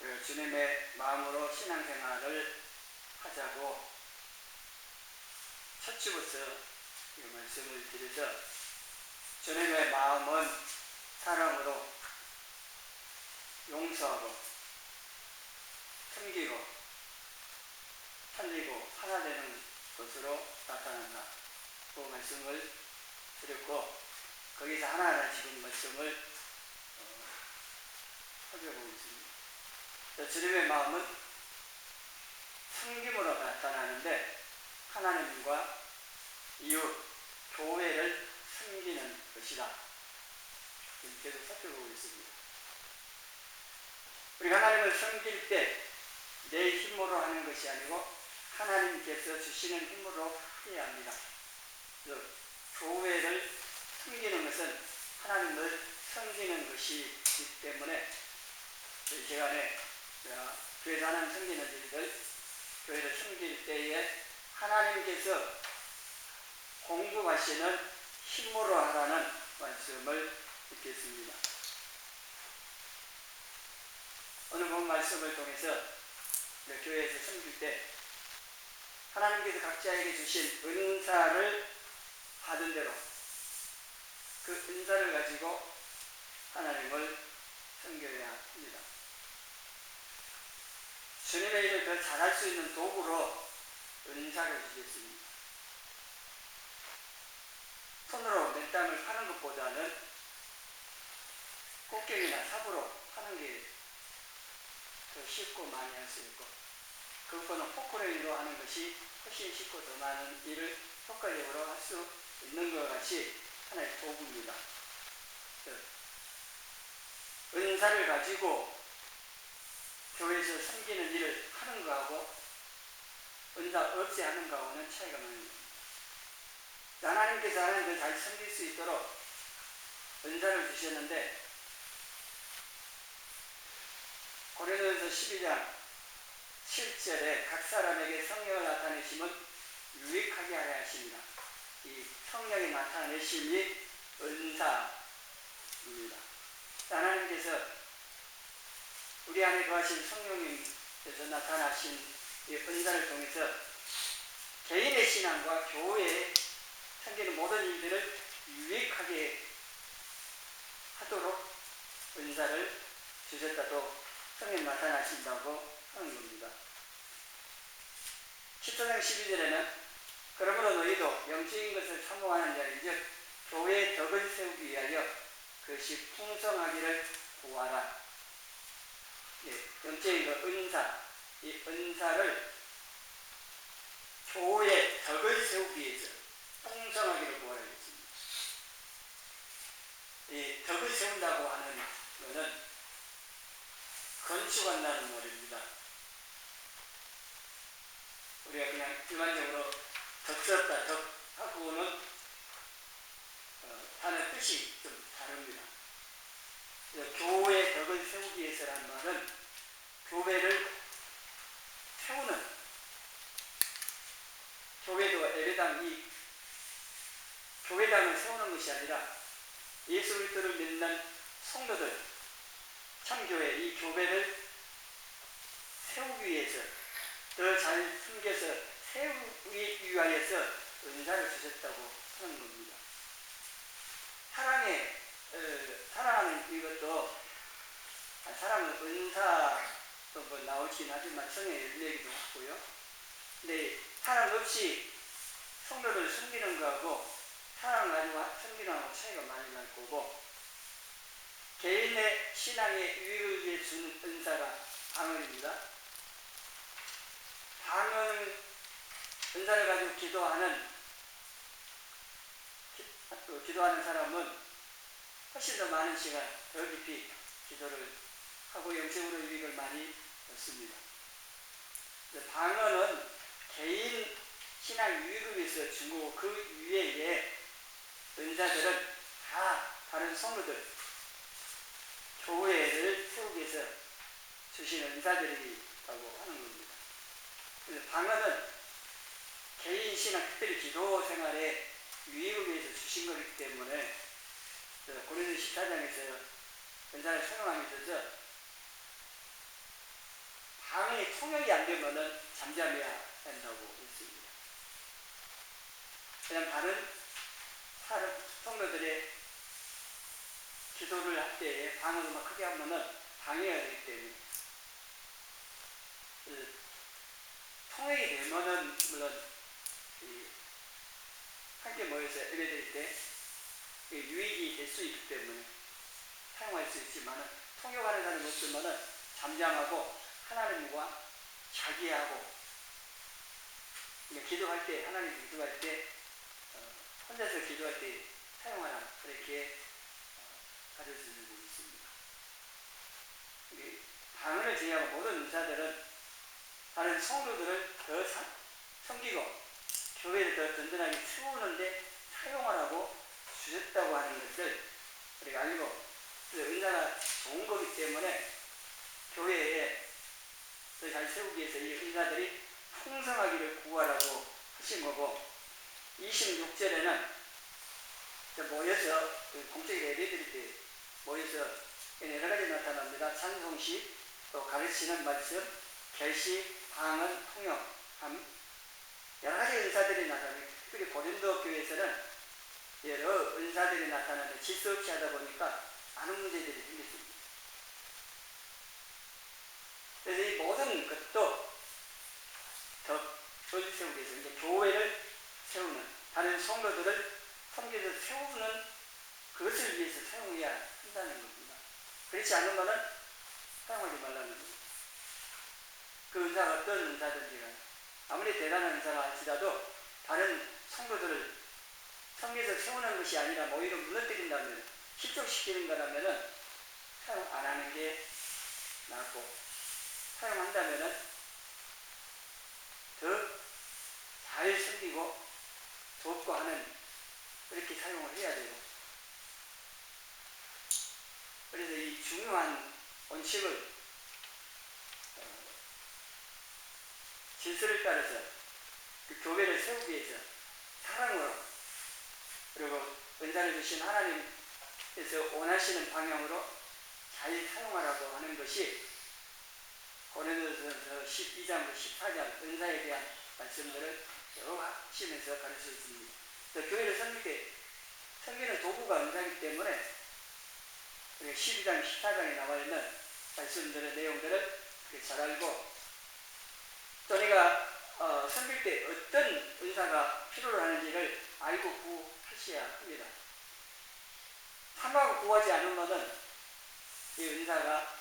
그리고 주님의 마음으로 신앙생활을 하자고 첫 주부터 이 말씀을 드려서, 주님의 마음은 사랑으로 용서하고 섬기고 살리고 하나 되는 것으로 나타난다. 그 말씀을 드렸고, 거기서 하나하나 지금 말씀을 살펴보고 있습니다. 주님의 마음은 섬김으로 나타나는데, 하나님과 이웃, 교회를 섬기는 것이다. 계속 살펴보고 있습니다. 우리 하나님을 섬길 때 내 힘으로 하는 것이 아니고 하나님께서 주시는 힘으로 해야 합니다. 교회를 섬기는 것은 하나님을 섬기는 것이기 때문에 이 시간에 교회에서 하나님 섬기는 일들, 교회를 섬길 때에 하나님께서 공급하시는 힘으로 하라는 말씀을 듣겠습니다. 오늘 본 말씀을 통해서 교회에서 섬길 때 하나님께서 각자에게 주신 은사를 받은 대로 그 은사를 가지고 하나님을 섬겨야 합니다. 주님의 일을 더 잘할 수 있는 도구로 은사를 주셨습니다. 손으로 맨땅을 파는 것보다는 꽃게이나 삽으로 하는 게 더 쉽고 많이 할 수 있고, 그것보다는 포크레인으로 하는 것이 훨씬 쉽고 더 많은 일을 효과적으로 할 수 있는 것 같이 하나의 도구입니다. 은사를 가지고 교회에서 섬기는 일을 하는 거하고 은사 없이 하는 거하고는 차이가 많이 납니다. 하나님께서 하나님을 잘 섬길 수 있도록 은사를 주셨는데, 고린도전서 12장 7절에 각 사람에게 성령을 나타내심은 유익하게 하려 하십니다. 이 성령의 나타내심이 은사입니다. 하나님께서 우리 안에 거하신 성령님께서 나타나신 이 은사를 통해서 개인의 신앙과 교회에 생기는 모든 일들을 유익하게 하도록 은사를 주셨다고 성령 나타나신다고 하는 겁니다. 10장 12절에는 그러므로 너희도 영적인 것을 사모하는 자인 즉 교회의 덕을 세우기 위하여 그것이 풍성하기를 구하라. 영적인 그 은사, 이 은사를 교회의 덕을 세우기 위해서 풍성하기를 구하라 했습니다. 이 덕을 세운다고 하는 것은 건축한다는 말입니다. 우리가 그냥 일반적으로 덕 썼다, 덕 하고는 하는 뜻이 좀 다릅니다. 교회의 덕을 세우기 위해서라는 말은 교회를 세우는, 교회도 예배당, 이 교회당을 세우는 것이 아니라 예수 그리스도를 믿는 성도들, 참교회, 이 교회를 세우기 위해서, 더 잘 숨겨서 세우기 위하여서 은사를 주셨다고 하는 겁니다. 사랑하는 이것도, 사랑은 은사도 뭐 나오긴 하지만 성의 얘기도 하고요. 근데 사랑 없이 성도를 섬기는 거하고 사랑을 가지고 섬기는 거하고 차이가 많이 날 거고, 개인의 신앙에 유익을 위해 주는 은사가 방언입니다. 방언 은사를 가지고 기도하는 사람은 훨씬 더 많은 시간, 더 깊이 기도를 하고 영적으로 유익을 많이 얻습니다. 방언은 개인 신앙 유익을 위해서 준 거고, 그 위에 은사들은 다 다른 성도들, 교회를 세우기 위해서 주신 은사들이라고 하는 겁니다. 그래서 방언은 개인 신앙, 특별히 기도 생활에 유익을 위해서 주신 거기 때문에 고린도 14장에서 은사를 사용하면서 방이 통역이 안 되면은 잠잠해야 된다고 했습니다. 그냥 다른 성도들의 기도를 할 때 방을 막 크게 하면은 방해가 되기 때문에 통역이 되면은 물론 함께 모여서 예배드릴 때 유익이 될 수 있기 때문에 사용할 수 있지만 통역하는 사람이 없으면 잠잠하고 하나님과 자기하고 기도할 때 하나님 기도할 때 혼자서 기도할 때 사용하라 그렇게 가르쳐주고 있습니다. 방언을 제외하고 모든 의사들은 다른 성도들을 더 섬기고 교회를 더 든든하게 세우는데 사용하라고 주셨다고 하는 것을 우리가 알고 은사가 좋은 거기 때문에 교회에 더 잘 세우기 위해서 이 은사들이 풍성하기를 구하라고 하신 거고 26절에는 모여서 공적인 예배드릴 때 모여서 여러 가지 나타납니다. 찬송시, 또 가르치는 말씀, 결시, 방언, 통역함 여러 가지 은사들이 나타납니다. 특히 고린도 교회에서는 여러 은사들이 나타나는데 질서 없이 하다 보니까 많은 문제들이 생겼습니다. 그래서 이 모든 것도 더 세우기 위해서 이제 교회를 세우는 다른 성도들을 섬겨서 세우는 그것을 위해서 사용해야 한다는 겁니다. 그렇지 않으면 사용하지 말라는 겁니다. 그 은사가 어떤 은사든지 아무리 대단한 은사가 할지라도 다른 성도들을 섬겨서 세우는 것이 아니라 오히려 무너뜨린다면 실족시키는 거라면 사용 안 하는 게 낫고 사용한다면 더 잘 섬기고 돕고 하는 그렇게 사용을 해야 되고 그래서 이 중요한 원칙을 질서를 따라서 그 교회를 세우기 위해서 사랑으로 그리고 은사를 주신 하나님께서 원하시는 방향으로 잘 사용하라고 하는 것이 고린도전서 12장부터 14장 은사에 대한 말씀들을 여러 하시면서 가르쳐 있습니다. 교회를 섬길 때 섬기는 도구가 은사이기 때문에 12장, 14장에 나와 있는 말씀들의 내용들을 잘 알고 또 내가 섬길 때 어떤 은사가 필요로 하는지를 알고 구하셔야 합니다. 탐하고 구하지 않으면 이 은사가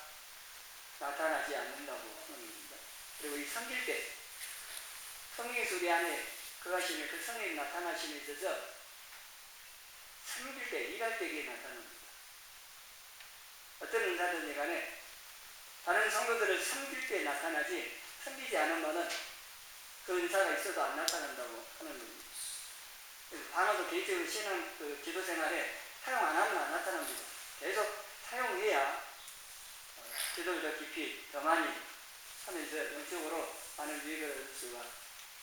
나타나지 않는다고 하는 겁니다. 그리고 이 섬길 때 성령의 우리 안에 거하시는 그 성령이 나타나심에 있어서 섬길 때 일할 때에 나타납니다. 어떤 은사든지 간에 다른 성도들을 섬길 때 나타나지 섬기지 않으면 그 은사가 있어도 안 나타난다고 하는 겁니다. 방언도 개인적으로 신앙 기도 생활에 사용 안 하면 안 나타납니다. 계속 사용해야 기도를 더 깊이 더 많이 하면서 영적으로 많은 유익을 얻을 수가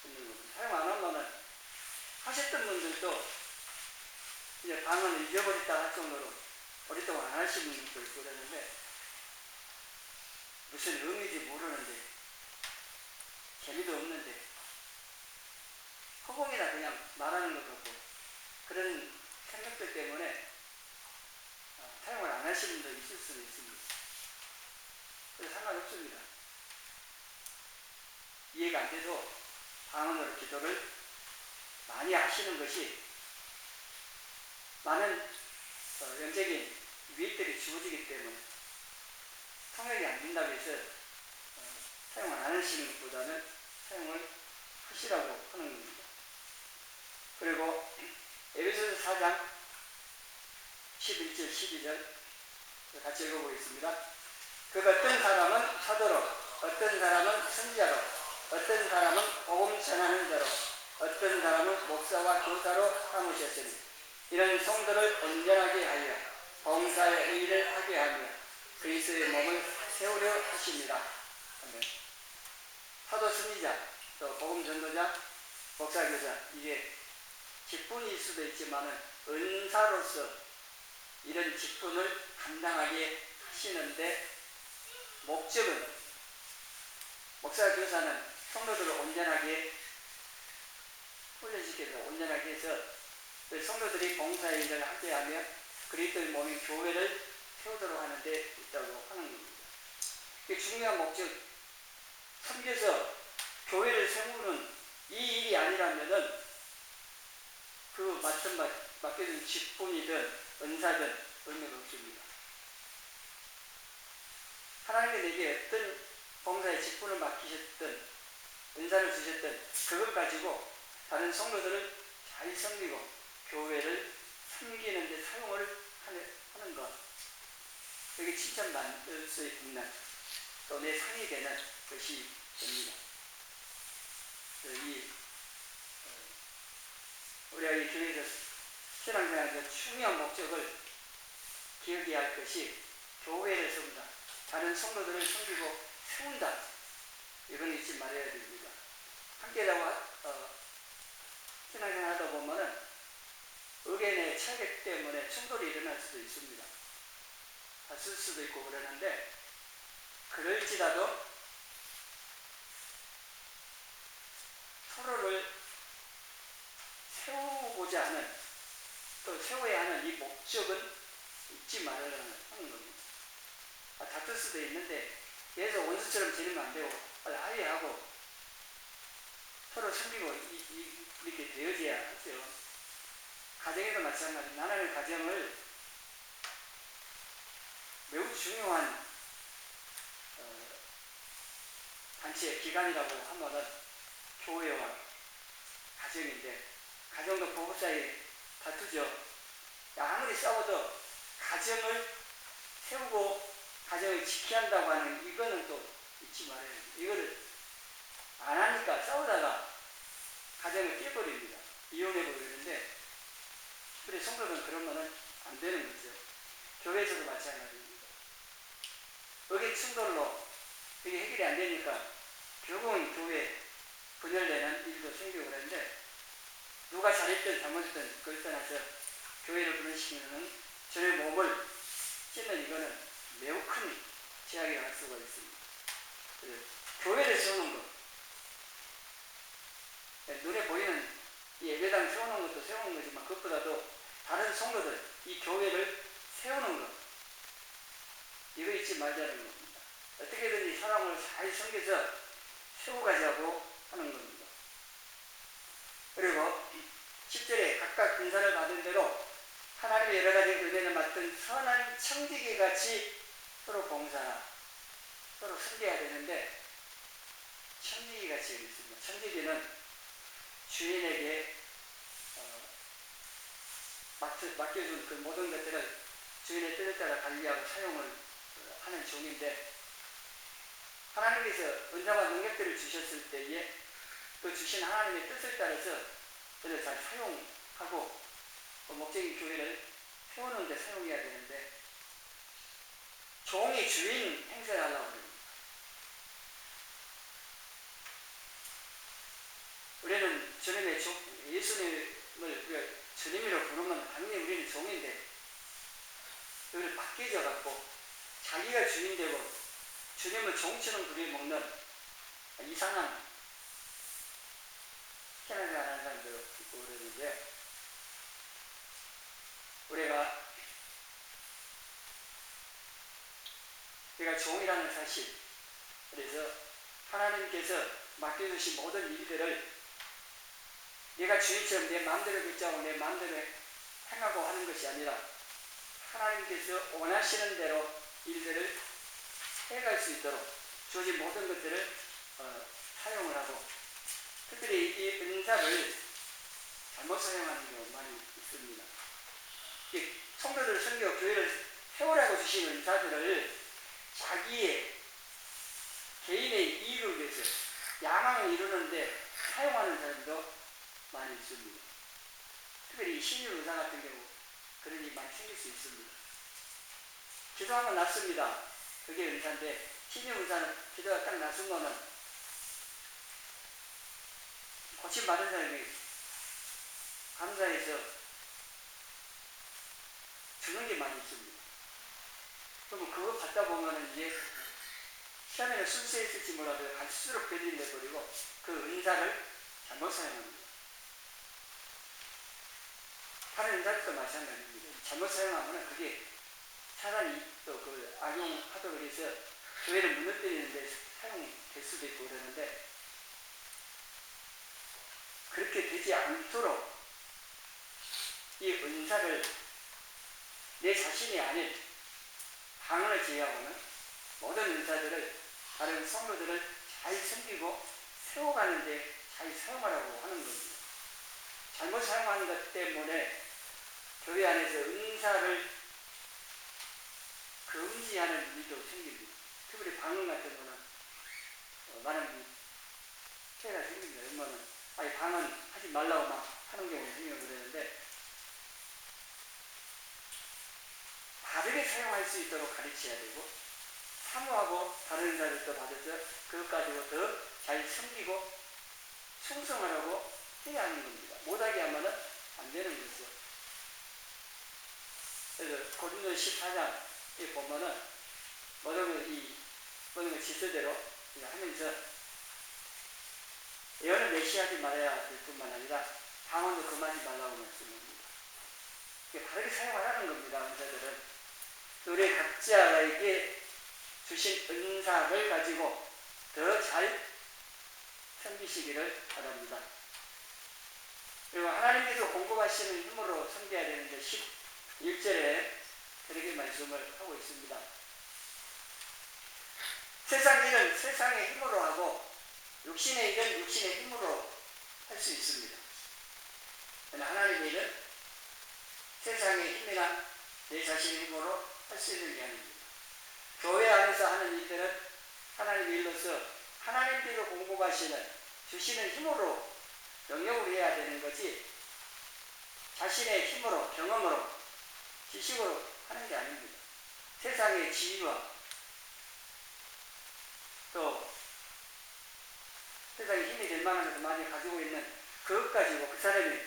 있는 겁니다. 사용 안 하면 하셨던 분들도 이제 방언을 잊어버렸다 할 정도로 오랫동안 안 하시는 분도 있고 그러는데 무슨 의미인지 모르는데 재미도 없는데 허공이나 그냥 말하는 것 같고 그런 생각들 때문에 사용을 안 하시는 분도 있을 수도 있습니다. 그래서 상관없습니다. 이해가 안 돼도 방언으로 기도를 많이 하시는 것이 많은 영적인 유익들이 주어지기 때문에 통역이 안 된다고 해서 사용을 안 하시는 것보다는 사용을 하시라고 하는 겁니다. 그리고 에베소서 4장 11절 12절 같이 읽어보겠습니다. 그 어떤 사람은 사도로 어떤 사람은 선지자로 어떤 사람은 복음 전하는 자로 어떤 사람은 목사와 교사로 삼으셨으니 이런 성도를 온전하게 하여 봉사의 의의를 하게 하며 그리스도의 몸을 세우려 하십니다. 사도 선지자 또 복음 전도자 목사 교사 이게 직분일 수도 있지만 은사로서 이런 직분을 감당하게 하시는데 목적은 목사 교사는 성도들을 온전하게 훈련시켜서 온전하게 해서 성도들이 봉사의 일을 함께하며 그리스도의 몸인 교회를 세우도록 하는 데 있다고 하는 겁니다. 이게 중요한 목적, 섬겨서 교회를 세우는 이 일이 아니라면은 그 맡겨진 직분이든 은사든 의미가 없습니다. 하나님이 내게 어떤 봉사의 직분을 맡기셨든 은사를 주셨든 그것 가지고 다른 성도들을 잘 섬기고 교회를 섬기는 데 사용을 하는 것, 그게 칭찬받을 수 있는 또 내 상이 되는 것이 됩니다. 우리가 이 교회에서 신앙생활의 중요한 목적을 기억해야 할 것이 교회를 세운다, 다른 성도들을 섬기고 세운다, 이건 잊지 말아야 됩니다. 함께라고 신앙생활 하다 보면은 의견의 차격 때문에 충돌이 일어날 수도 있습니다. 다쓸 수도 있고 그러는데, 그럴지라도 서로를 세우고자 하는, 또 세워야 하는 이 목적은 잊지 말으려는 하는 겁니다. 다툴 수도 있는데 계속 원수처럼 지내면 안 되고 빨리 화해하고 서로 섬기고 이렇게 되어져야 하죠. 가정에도 마찬가지. 하나님의 가정을 매우 중요한 단체, 기관이라고 하면은 교회와 가정인데, 가정도 부부 사이에 다투죠. 아무리 싸워도 가정을 세우고 가정을 지켜야 한다고 하는 이거는 또 잊지 말아야 돼요. 이거를 안 하니까 싸우다가 가정을 깨버립니다. 이혼해버리고 그러는데, 그래 성도는 그러면은 안 되는 거죠. 교회에서도 마찬가지입니다. 의견 충돌로 그게 해결이 안 되니까 결국은 교회 분열되는 일도 생기고 그러는데, 누가 잘했든 잘못했든 그걸 떠나서 교회를 분열시키는 전의 몸을 찢는 이거는 매우 큰 제약이 갈 수가 있습니다. 교회를 세우는 것, 눈에 보이는 이 예배당 세우는 것도 세우는 거지만 그것보다도 다른 성도들, 이 교회를 세우는 것, 이거 잊지 말자는 겁니다. 어떻게든지 사람을 잘 섬겨서 세워가자고 하는 겁니다. 그리고 10절에 각각 은사를 받은 대로 하나님의 여러 가지 은혜를 맡은 선한 청지기 같이 서로 봉사나 서로 섬겨야 되는데, 청지기 같이 있습니다. 청지기는 주인에게 맡겨준 그 모든 것들을 주인의 뜻에 따라 관리하고 사용을 하는 종인데, 하나님께서 은사와 능력들을 주셨을 때에 그 주신 하나님의 뜻을 따라서 그를 잘 사용하고 그 목적인 교회를 세우는 데 사용해야 되는데, 종이 주인 행세를 하려고 합니다. 우리는 주님의 예수님을 우리가 주님이라고 부르면 당연히 우리는 종인데, 그걸 바뀌어져 갖고 자기가 주인 되고 주님을 종처럼 부려먹는 이상한 신앙생활 하는 사람들 있고 그러는데, 우리가 종이라는 사실, 그래서 하나님께서 맡겨주신 모든 일들을 내가 주인처럼 내 마음대로 결정하고 내 마음대로 행하고 하는 것이 아니라 하나님께서 원하시는 대로 일들을 해갈 수 있도록 주어진 모든 것들을 사용을 하고, 특별히 이 은사를 잘못 사용하는 경우가 많이 있습니다. 성도들을 섬기고 교회를 세우라고 주신 은사들을 자기의 개인의 이익을 위해서 야망을 이루는데 사용하는 사람도 많이 있습니다. 특별히 신유 은사 같은 경우 그런 일이 많이 생길 수 있습니다. 기도하면 낫습니다. 그게 은사인데, 신유 은사는 기도가 딱 낫으면은 고침받은 사람이 감사해서 주는 게 많이 있습니다. 그러면 그거 받다 보면은 이제 처음에는 순수했을지 몰라도 갈수록 변질이 돼버리고 그 은사를 잘못 사용합니다. 다른 은사도 마찬가지입니다. 잘못 사용하면 그게 사단이 또 그 악용하도록 해서 교회를 무너뜨리는데 사용이 될 수도 있고 그러는데, 그렇게 되지 않도록 이 은사를 내 자신이 아닌 방언을 제외하고는 모든 은사들을, 다른 성도들을 잘 섬기고 세워가는데 잘 사용하라고 하는 겁니다. 잘못 사용하는 것 때문에 교회 안에서 은사를 금지하는 일도 생깁니다. 특별히 방언 같은 거는 많은 피해가 생깁니다. 얼마나 아니 방언 하지 말라고 막 하는 경우가 생기고 그러는데, 바르게 사용할 수 있도록 가르쳐야 되고, 사모하고 다른 은사를 또 받아서 그것 가지고 더 잘 섬기고 충성하라고 해야 하는 겁니다. 못하게 하면 안 되는 거죠. 그래서 고린도 14장에 보면은 모든 걸 지서대로 하면서 예언을 멸시하지 말아야 될 뿐만 아니라 방언도 금하지 말라고 말씀합니다. 바르게 사용하라는 겁니다. 은사들은 우리 각자에게 주신 은사를 가지고 더 잘 섬기시기를 바랍니다. 그리고 하나님께서 공급하시는 힘으로 섬겨야 되는데 11절에 그렇게 말씀을 하고 있습니다. 세상 일은 세상의 힘으로 하고 육신의 일은 육신의 힘으로 할 수 있습니다. 그러나 하나님의 일은 세상의 힘이나 내 자신의 힘으로 할 수 있는 게 아닙니다. 교회 안에서 하는 일들은 하나님의 일로서 하나님께서 공급하시는 주시는 힘으로 영역으로 해야 되는 거지, 자신의 힘으로 경험으로 지식으로 하는 게 아닙니다. 세상의 지위와 또 세상에 힘이 될 만한 것을 많이 가지고 있는 그것 가지고 그 사람이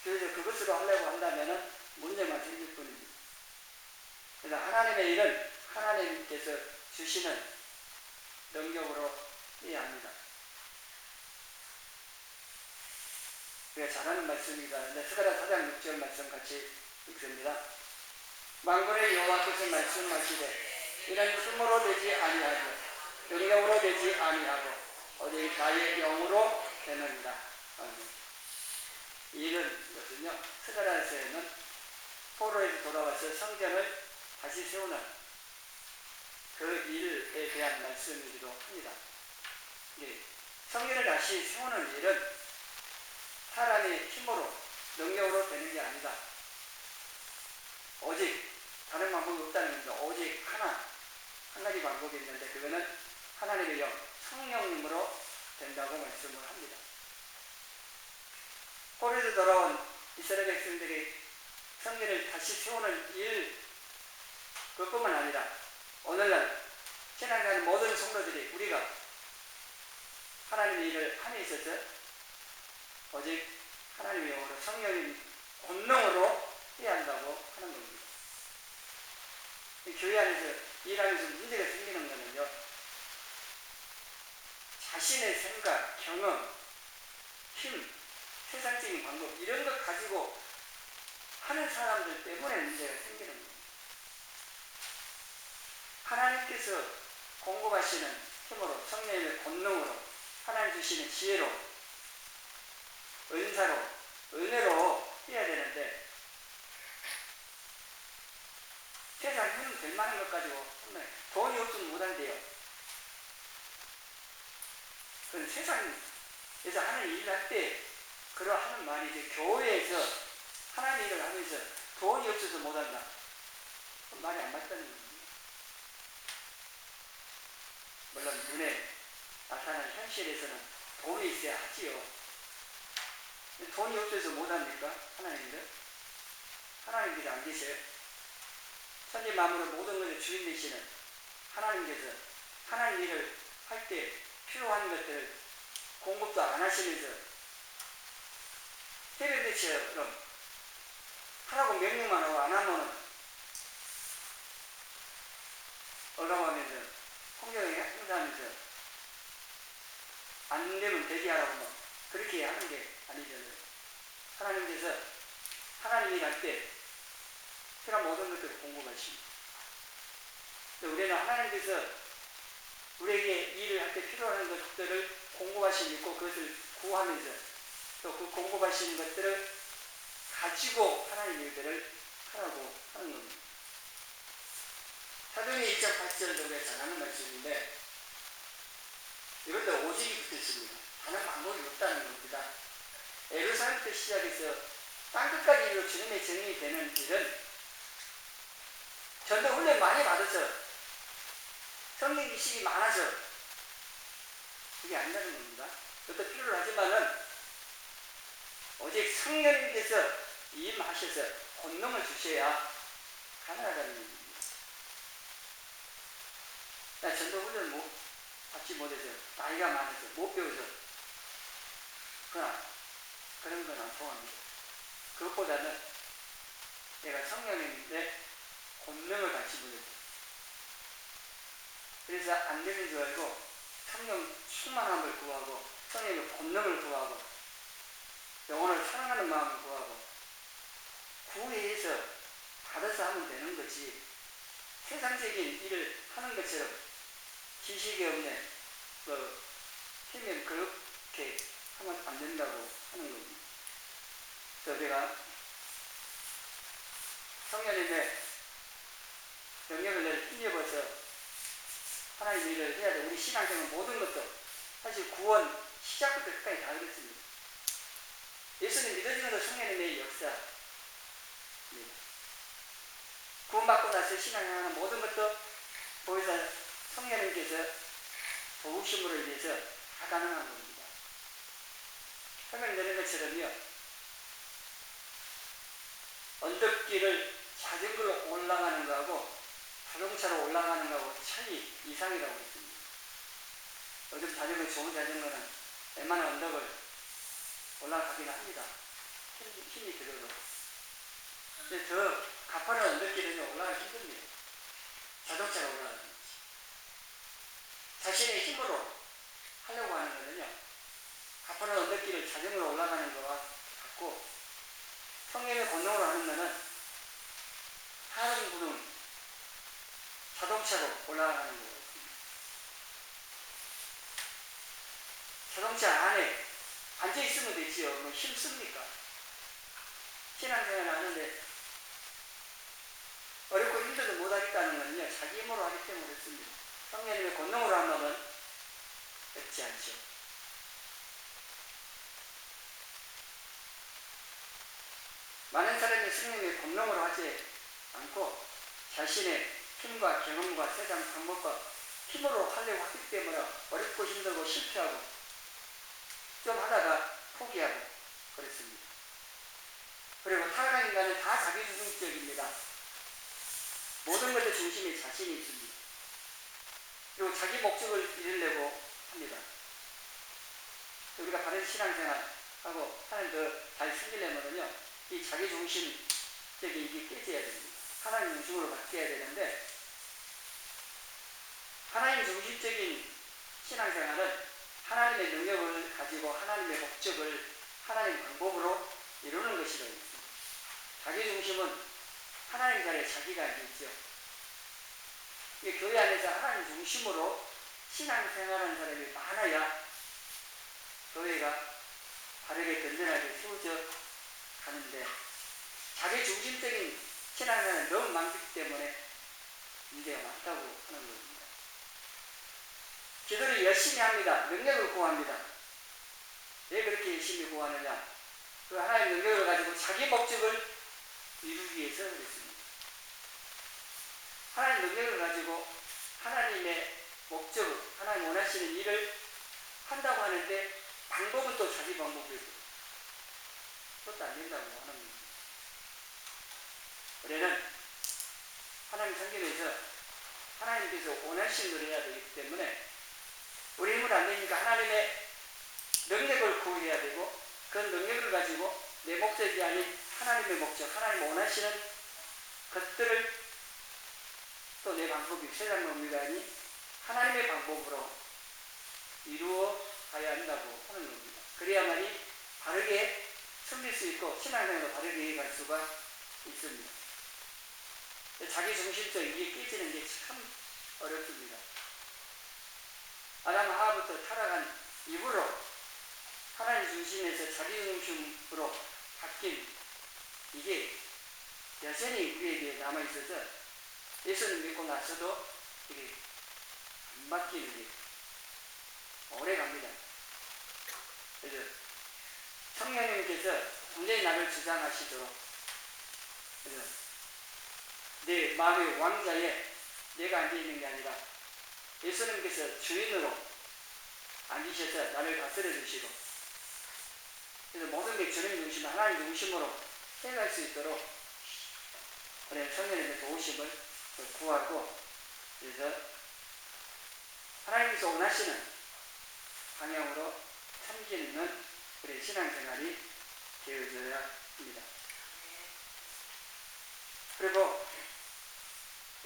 그래서 그것으로 하려고 한다면 문제만 생길 뿐입니다. 그래서 하나님의 일은 하나님께서 주시는 능력으로 해야 합니다. 우리가 잘하는 말씀이다. 스가랴 4장 6절 말씀 같이 읽습니다. 만군의 여호와께서 말씀하시되 이는 힘으로 되지 아니하고 능력으로 되지 아니하고 오직 나의 영으로 되느니라. 이 일은 것은요, 스가랴서에는 포로에서 돌아와서 성전을 다시 세우는 그 일에 대한 말씀이기도 합니다. 성전을 다시 세우는 일은 사람의 힘으로 능력으로 되는 게 아니다. 오직 다른 방법이 없다는 겁니다. 오직 한 가지 방법이 있는데 그거는 하나님의 영, 성령님으로 된다고 말씀을 합니다. 포로에서 돌아온 이스라엘 백성들이 성전을 다시 세우는 일, 그것뿐만 아니라 오늘날 신앙하는 모든 성도들이 우리가 하나님의 일을 함에 있어서 오직 하나님의 영으로 성령님 권능으로 해야 한다고 하는 겁니다. 교회 안에서 일하면서 문제가 생기는 거는요, 자신의 생각, 경험, 힘, 세상적인 방법 이런 것 가지고 하는 사람들 때문에 문제가 생기는 겁니다. 하나님께서 공급하시는 힘으로, 성령의 권능으로, 하나님 주시는 지혜로, 은사로, 은혜로 해야 되는데 세상 힘 될 만한 것 가지고 돈이 없으면 못한대요. 그건 세상에서 하는 일을 할 때 그러하는 말이 이제 교회에서 하나님 일을 하면서 돈이 없어서 못한다. 그건 말이 안 맞다는 겁니다. 물론 눈에 나타나는 현실에서는 돈이 있어야 하지요. 돈이 없어서 못합니까? 하나님들? 하나님들이 안 계세요? 천지 만물의 모든 것을 주인 되시는 하나님께서 하나님 일을 할 때 필요한 것들을 공급도 안 하시면서 해변대처럼 하라고 명령만 하고 안 하면 얼감하면서 성경에 행사하면서 안 되면 대기하라고 뭐 그렇게 하는 게 아니잖아요. 하나님께서 하나님이 갈 때 필요한 모든 것들을 공급하십니다. 우리는 하나님께서 우리에게 일을 할 때 필요한 것들을 공급하시고 있고 그것을 구하면서 또 그 공급하시는 것들을 가지고 하나님 일들을 하라고 하는 겁니다. 사도행전 1장 8절도 우리가 잘 아는 말씀인데 이것도 오직이 붙어 있습니다. 다른 방법이 없다는 겁니다. 예루살렘부터 시작해서 땅끝까지 이르러 주님의 증인이 되는 일은 전도 훈련 많이 받아서 성경 지식이 많아서 그게 아니라는 겁니다. 그것도 필요로 하지만은 오직 성령님께서 임하셔서 권능을 주셔야 가능하다는 겁니다. 전도 훈련을 받지 못해서 나이가 많아서 못 배워서 그런 건 안 통합니다. 그것보다는 내가 성령님의 권능을 받지 못해서 그래서 안 되는 줄 알고 성령 충만함을 구하고 성령의 권능을 구하고 영혼을 사랑하는 마음을 구하고 구해서 받아서 하면 되는 거지 세상적인 일을 하는 것처럼 지식이 없네 힘이 그렇게 하면 안 된다고 하는 겁니다. 그래서 우리가 성령님의 영역을 내가 힘입어서 하나님 일을 해야 돼. 우리 신앙생활 모든 것도 사실 구원 시작부터 끝까지 다 그렇습니다. 예수님 믿어지는 것 성령님의 역사입니다. 구원받고 나서 신앙생활하는 모든 것도 거기서 성령님께서 도우심으로 인해서 다 가능한 겁니다. 설명드린 것처럼요. 언덕길을 자전거로 올라가는 거하고 자동차로 올라가는 거하고 차이 이상이라고 했습니다. 요즘 자전거 좋은 자전거는 웬만한 언덕을 올라가긴 합니다. 힘이 들어도. 근데 더 가파른 언덕길은 올라가기 힘듭니다. 자동차로 올라가는 거지. 자신의 힘으로 하려고 하는 거는요. 가파른 언덕길을 자전거로 올라가는 거와 같고 성령의 권능으로 하는 거는 하늘 구름 자동차로 올라가는 거거든요. 자동차 안에 앉아있으면 되지요. 뭐 힘씁니까? 신앙생활을 하는데 어렵고 힘들도 못하겠다는 건요. 자기 힘으로 하기 때문에 그렇습니다. 성령님의 권능으로 하면 어렵지 않죠. 많은 사람이 성령님의 권능으로 하지 않고 자신의 힘과 경험과 세상 방법과 힘으로 하려고 하기 때문에 어렵고 힘들고 실패하고 좀 하다가 포기하고 그랬습니다. 그리고 타락한 인간은 다 자기중심적입니다. 모든 것의 중심에 자신이 있습니다. 그리고 자기 목적을 이루려고 합니다. 우리가 바른 신앙생활하고 하나님 더 잘 섬기려면요, 이 자기중심적인 이게 깨져야 됩니다. 하나님 중심으로 바뀌어야 되는데, 하나님 중심적인 신앙생활은 하나님의 능력을 가지고 하나님의 목적을 하나님 방법으로 이루는 것이라고 했습니다. 자기중심은 하나님 자리에 자기가 있죠. 교회 안에서 하나님 중심으로 신앙생활하는 사람이 많아야 교회가 바르게 든든하게 세워져 가는데 자기 중심적인 신앙생활은 너무 많기 때문에 문제가 많다고 하는 겁니다. 기도를 열심히 합니다. 능력을 구합니다. 왜 그렇게 열심히 구하느냐? 그 하나님의 능력을 가지고 자기 목적을 이루기 위해서 그랬습니다. 하나님의 능력을 가지고 하나님의 목적을, 하나님 원하시는 일을 한다고 하는데 방법은 또 자기 방법이고 그것도 안 된다고 하는 겁니다. 우리는 하나님 성경에서 하나님께서 원하시는 걸 해야 되기 때문에 우리 힘으로 안 되니까 하나님의 능력을 구해야 되고 그 능력을 가지고 내 목적이 아닌 하나님의 목적, 하나님 원하시는 것들을 또 내 방법이 세상 방법이 아닌 하나님의 방법으로 이루어 가야 한다고 하는 겁니다. 그래야만이 바르게 섬길 수 있고 신앙생활도 바르게 갈 수가 있습니다. 자기 중심적 이게 깨지는 게 참 어렵습니다. 아담 하와부터 타락한 이후로 하나님 중심에서 자기 중심으로 바뀐 이게 여전히 우리에게 남아있어서 예수를 믿고 나서도 이게 안 바뀌는 게 오래 갑니다. 그래서 성령님께서 굉장히 나를 주장하시도록 그래서 내 마음의 왕자에 내가 앉아있는 게 아니라 예수님께서 주인으로 앉으셔서 나를 다스려 주시고 그래서 모든 게 주님 중심, 하나님 중심으로 해갈 수 있도록 그래 성령님의 도우심을 구하고 그래서 하나님께서 원하시는 방향으로 섬기는 우리 신앙생활이 되어져야 합니다. 그리고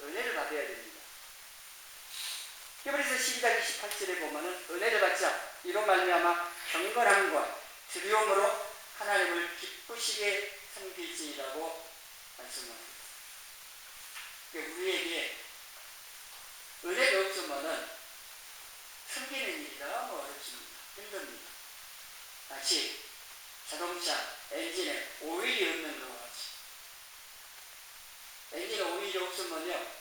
은혜를 받아야 됩니다. 히브리서 12장 28절에 보면은 은혜를 받자 이로 말미암아 경건함과 두려움으로 하나님을 기쁘시게 섬길지라고 말씀합니다. 우리에게 은혜가 없으면은 섬기는 일이 너무 어렵습니다. 힘듭니다. 마치 자동차 엔진에 오일이 없는 것 같이 엔진에 오일이 없으면요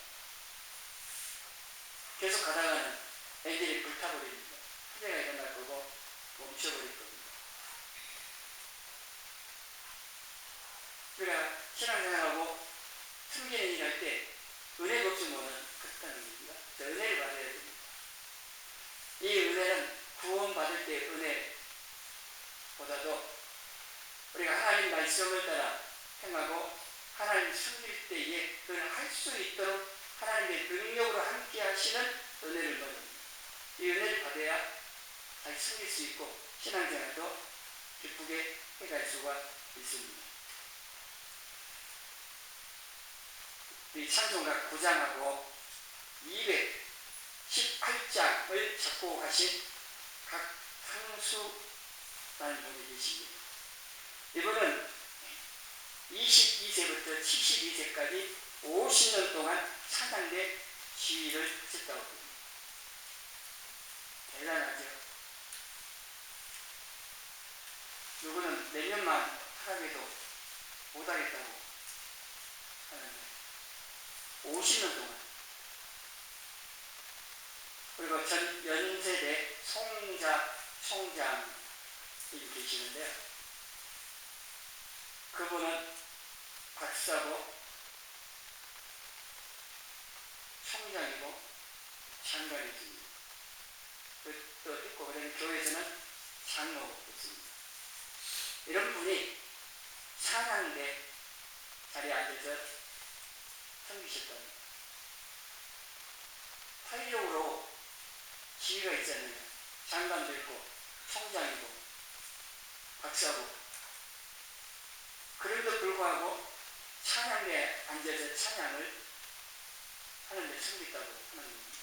계속 가다가는 엔진이 불타버립니다. 화재가 일어날 거고 멈춰버릴 겁니다. 그러니까 신앙생활하고 섬기는 일 할 때 은혜가 없으면은 그렇다는 겁니다. 은혜를 받아야 됩니다. 이 은혜는 구원받을 때 은혜보다도 우리가 하나님 말씀을 따라 행하고 하나님 섬길 때에 그걸 할 수 있도록 하나님의 능력으로 함께 하시는 은혜를 받습니다. 이 은혜를 받아야 잘 섬길 수 있고 신앙생활도 기쁘게 해갈 수가 있습니다. 이 찬송가 9장하고 218장을 작곡하신 각상수라는 분이 계십니다. 이분은 22세부터 72세까지 50년 동안 찬양대 지휘를 했다고 합니다. 대단하죠. 누구는 몇 년만 하라고도 못하겠다고 하는데 50년 동안 그리고 전 연세대 총장이 계시는데요. 그분은 박사고 총장이고 장관이십니다. 또 있고 그런 교회에서는 장로였습니다. 이런 분이 찬양대 자리에 앉아서 섬기셨답니다. 사회적으로 지위가 있잖아요. 장관도 있고 총장이고 박사고 그럼에도 불구하고 찬양대에 앉아서 찬양을 하는데 섬겼다고 하는 겁니다.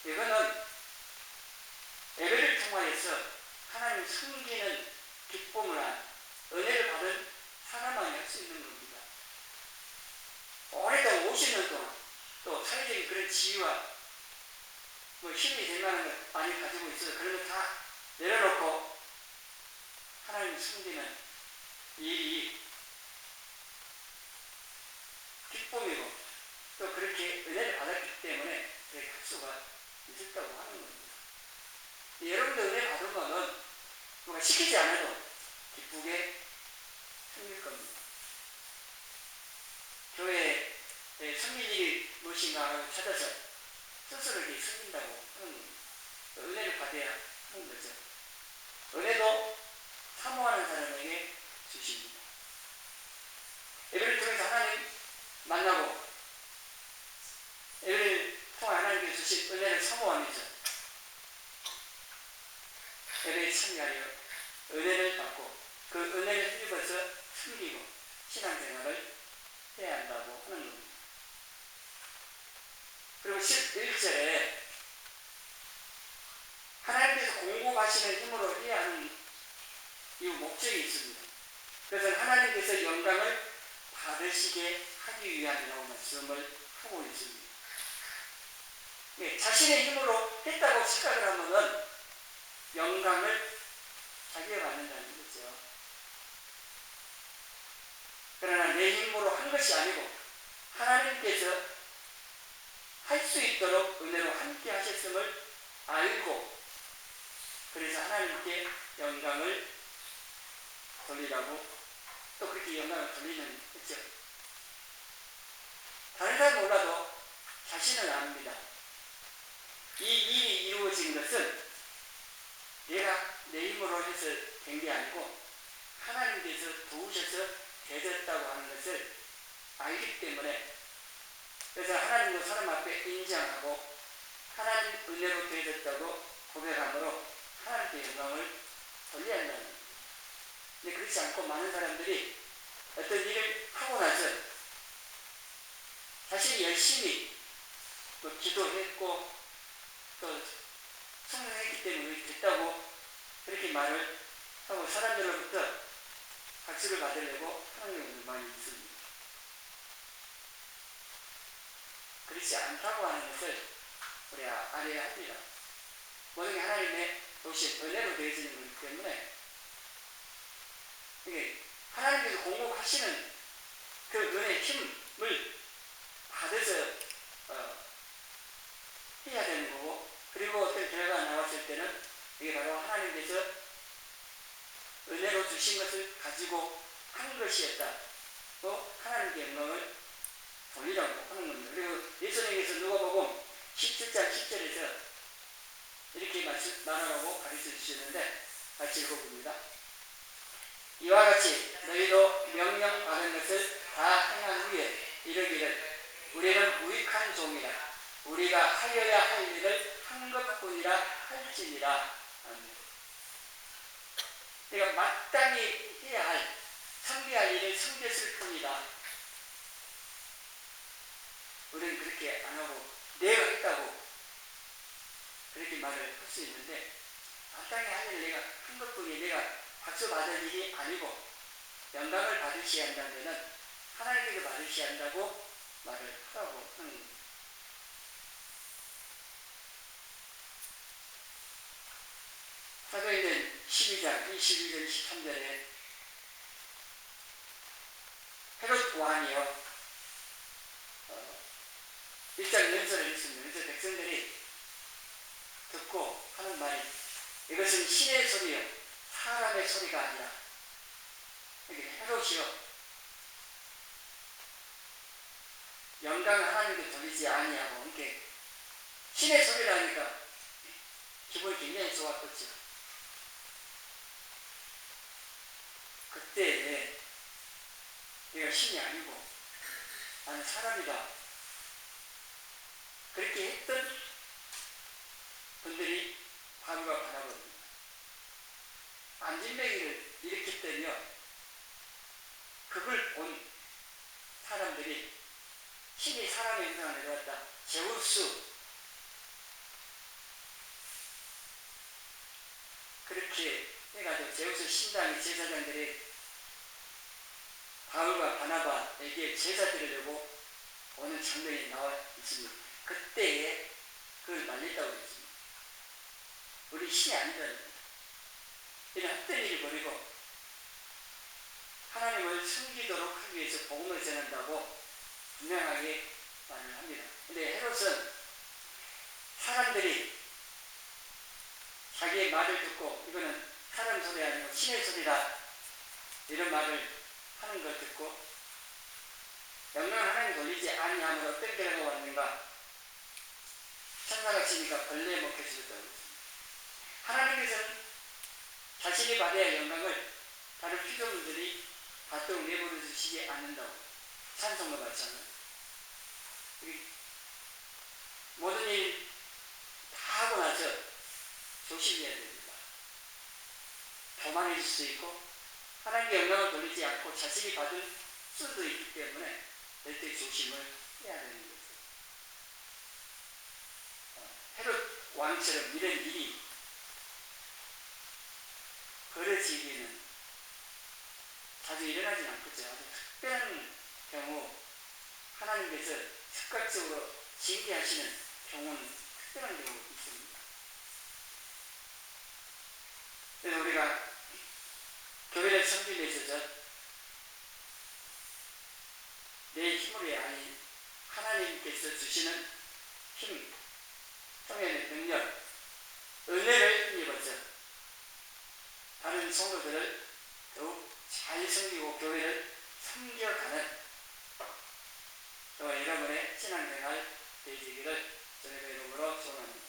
이거는 예배를 통하여서 하나님 섬기는 기쁨을 한 은혜를 받은 사람만이 할 수 있는 겁니다. 오랫동안 50년 동안 또 사회적인 그런 지위와 힘이 될 만한 것 많이 가지고 있어서 그런 거 다 내려놓고 하나님 섬기는 일이 기쁨이고 또 그렇게 은혜를 받았기 때문에 그렇게 할 수가 있었다고 하는 겁니다. 여러분도 은혜 받으면은 누가 시키지 않아도 기쁘게 섬길 겁니다. 교회에 섬길 일이 무엇인가 하고 찾아서 스스로 이렇게 섬긴다고 하는 겁니다. 은혜를 받아야 하는 거죠. 은혜도 사모하는 사람에게 주십니다. 예배를 통해서 하나님 만나고 예배를 통해 하나님께 주신 은혜를 사모하면서 예배에 참여하여 은혜를 받고 그 은혜를 힘입어서 섬기고 신앙생활을 해야 한다고 하는 겁니다. 그리고 11절에 공급하시는 힘으로 해야 하는 이 목적이 있습니다. 그래서 하나님께서 영광을 받으시게 하기 위함이라고 말씀을 하고 있습니다. 네, 자신의 힘으로 했다고 생각을 하면은 영광을 자기가 받는다는 거죠. 그러나 내 힘으로 한 것이 아니고 하나님께서 할 수 있도록 은혜로 함께 하셨음을 알고 그래서 하나님께 영광을 돌리라고 또 그렇게 영광을 돌리는 거죠. 다른 사람 몰라도 자신은 압니다. 이 일이 이루어진 것은 내가 내 힘으로 해서 된 게 아니고 하나님께서 도우셔서 되졌다고 하는 것을 알기 때문에 그래서 하나님도 사람 앞에 인정하고 하나님 은혜로 되졌다고 고백함으로 하나님께 영광을 돌려야 한다는 거예요. 근데 그렇지 않고 많은 사람들이 어떤 일을 하고 나서 자신이 열심히 또 기도했고 또 성공했기 때문에 됐다고 그렇게 말을 하고 사람들로부터 박수를 받으려고 하는 경우도 많이 있습니다. 그렇지 않다고 하는 것을 우리가 알아야 합니다. 모든 게 하나님의 도시 은혜로 되어지는 거기 때문에 이게 하나님께서 공급하시는 그 은혜의 힘을 받아서 해야 되는 거고 그리고 어떤 결과가 나왔을 때는 이게 바로 하나님께서 은혜로 주신 것을 가지고 한 것이었다고 하나님께 영광을 돌리라고 하는 겁니다. 그리고 예수님께서 누가복음 17장 10절에서 이렇게 말하라고 가르쳐 주시는데 같이 읽어봅니다. 이와 같이 너희도 명령받은 것을 다 행한 후에 이르기를 우리는 무익한 종이라 우리가 하여야 할 일을 한 것뿐이라 할지니라. 내가 마땅히 해야 할 성취할 일을 성취했을 뿐이다. 우리는 그렇게 안 하고 내가 했다고 그렇게 말을 할 수 있는데 마땅히 할 일을 내가 한 것뿐이 내가 박수 받을 일이 아니고 영광을 받으셔야 한다는 데는 하나님께서 받으셔야 한다고 말을 하라고 하는 겁니다. 사도행전 12장 22절 23절에 헤롯 왕이요 일장 연설을 했습니다. 그래서 백성들이 듣고 하는 말이 이것은 신의 소리요 사람의 소리가 아니라 이게 헤롯이요 영광을 하나님께 돌리지 아니하고 이렇게 신의 소리라니까 기분이 굉장히 좋았겠죠. 그때 내가 신이 아니고 나는 사람이다. 그렇게 했던 분들이 바울과 바나바입니다. 안진뱅이를 일으켰더니요. 그걸 본 사람들이 신이 사람의 형상을 내려왔다. 제우스 그렇게 해가지고 제우스 신당의 제사장들이 바울과 바나바에게 제사 드리려고 오는 장면이 나와 있습니다. 그때에 그걸 말렸다고 했습니다. 우리 신이 아니라는 이런 헛된 일을 버리고 하나님을 섬기도록 하기 위해서 복음을 전한다고 분명하게 말을 합니다. 근데 헤롯은 사람들이 자기의 말을 듣고 이거는 사람 소리 아니고 신의 소리다 이런 말을 하는 걸 듣고 영광을 하나님 돌리지 아니하면 어떤 결과가 왔는가? 천사가 치니까 벌레에 먹혀주셨다고 했습니다. 하나님께서는 자신이 받아야 영광을 다른 피조물들이 받도록 내버려 주시지 않는다고 찬송과 마찬가지. 모든 일 다 하고 나서 조심해야 됩니다. 교만해질 수 있고 하나님께 영광을 돌리지 않고 자신이 받을 수도 있기 때문에 절대 조심을 해야 되는 거죠. 헤롯 왕처럼 이런 일이 벌어지기는 자주 일어나지 않겠죠. 아주 특별한 경우 하나님께서 즉각적으로 징계하시는 경우는 특별한 경우가 있습니다. 그래서 우리가 교회를 섬기기 위해서 내 힘으로야 아닌 하나님께서 주시는 힘, 성령의 능력, 은혜를 힘입어서 다른 성도들을 더욱 잘 섬기고 교회를 섬겨가는 저와 여러분의 신앙생활 되시기를 주님의 이름으로 축원합니다.